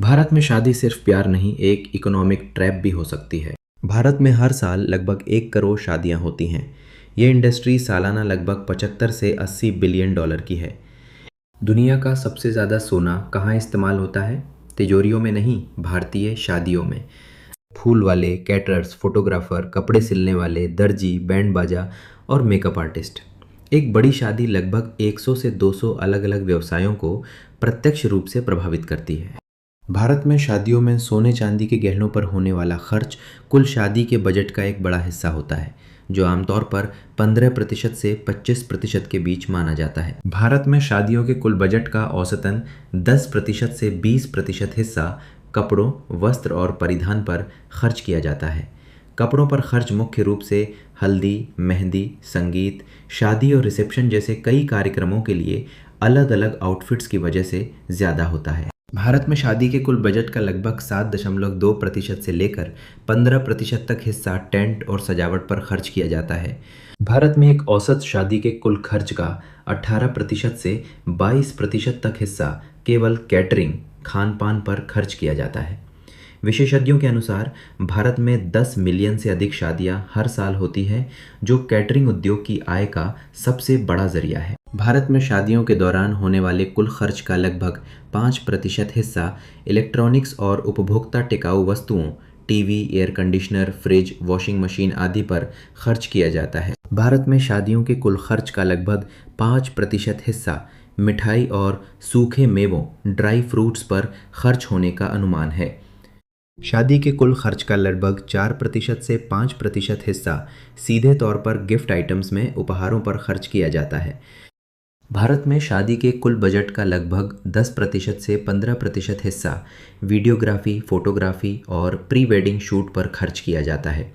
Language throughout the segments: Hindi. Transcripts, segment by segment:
भारत में शादी सिर्फ प्यार नहीं, एक इकोनॉमिक ट्रैप भी हो सकती है। भारत में हर साल लगभग 1 करोड़ शादियां होती हैं। ये इंडस्ट्री सालाना लगभग 75 से 80 बिलियन डॉलर की है। दुनिया का सबसे ज़्यादा सोना कहाँ इस्तेमाल होता है? तिजोरियों में नहीं, भारतीय शादियों में। फूल वाले, कैटरर्स, फोटोग्राफर, कपड़े सिलने वाले, दर्जी, बैंड बाजा और मेकअप आर्टिस्ट। एक बड़ी शादी लगभग 100 से 200 अलग अलग व्यवसायों को प्रत्यक्ष रूप से प्रभावित करती है। भारत में शादियों में सोने चांदी के गहनों पर होने वाला खर्च कुल शादी के बजट का एक बड़ा हिस्सा होता है, जो आमतौर पर 15% से 25% के बीच माना जाता है। भारत में शादियों के कुल बजट का औसतन 10% से 20% हिस्सा कपड़ों, वस्त्र और परिधान पर खर्च किया जाता है। कपड़ों पर खर्च मुख्य रूप से हल्दी, मेहंदी, संगीत, शादी और रिसेप्शन जैसे कई कार्यक्रमों के लिए अलग अलग आउटफिट्स की वजह से ज़्यादा होता है। भारत में शादी के कुल बजट का लगभग 7.2% से लेकर 15% तक हिस्सा टेंट और सजावट पर खर्च किया जाता है। भारत में एक औसत शादी के कुल खर्च का 18% से 22% तक हिस्सा केवल कैटरिंग, खान पान पर खर्च किया जाता है। विशेषज्ञों के अनुसार भारत में 10 मिलियन से अधिक शादियां हर साल होती हैं, जो कैटरिंग उद्योग की आय का सबसे बड़ा जरिया है। भारत में शादियों के दौरान होने वाले कुल खर्च का लगभग 5% हिस्सा इलेक्ट्रॉनिक्स और उपभोक्ता टिकाऊ वस्तुओं, TV, air conditioner, fridge, washing machine आदि पर खर्च किया जाता है। भारत में शादियों के कुल खर्च का लगभग 5% हिस्सा मिठाई और सूखे मेवों, ड्राई फ्रूट्स पर खर्च होने का अनुमान है। शादी के कुल खर्च का लगभग 4% से 5% हिस्सा सीधे तौर पर गिफ्ट आइटम्स में उपहारों पर खर्च किया जाता है। भारत में शादी के कुल बजट का लगभग 10% से 15% हिस्सा वीडियोग्राफी, फोटोग्राफी और प्री वेडिंग शूट पर खर्च किया जाता है।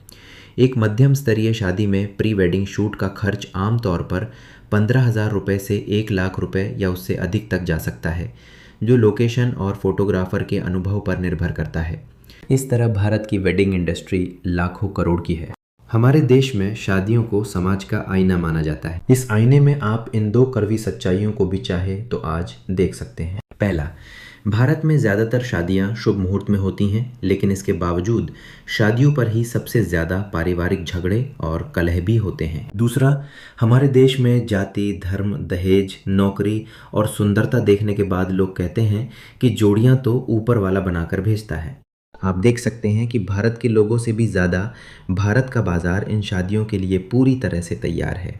एक मध्यम स्तरीय शादी में प्री वेडिंग शूट का खर्च आमतौर पर 15,000 रुपये से 1,00,000 रुपये या उससे अधिक तक जा सकता है, जो लोकेशन और फोटोग्राफर के अनुभव पर निर्भर करता है। इस तरह भारत की वेडिंग इंडस्ट्री लाखों करोड़ की है। हमारे देश में शादियों को समाज का आईना माना जाता है। इस आईने में आप इन 2 कड़वी सच्चाइयों को भी चाहे तो आज देख सकते हैं। पहला, भारत में ज़्यादातर शादियां शुभ मुहूर्त में होती हैं, लेकिन इसके बावजूद शादियों पर ही सबसे ज़्यादा पारिवारिक झगड़े और कलह भी होते हैं। दूसरा, हमारे देश में जाति, धर्म, दहेज, नौकरी और सुंदरता देखने के बाद लोग कहते हैं कि जोड़ियां तो ऊपर वाला बनाकर भेजता है। आप देख सकते हैं कि भारत के लोगों से भी ज़्यादा भारत का बाज़ार इन शादियों के लिए पूरी तरह से तैयार है।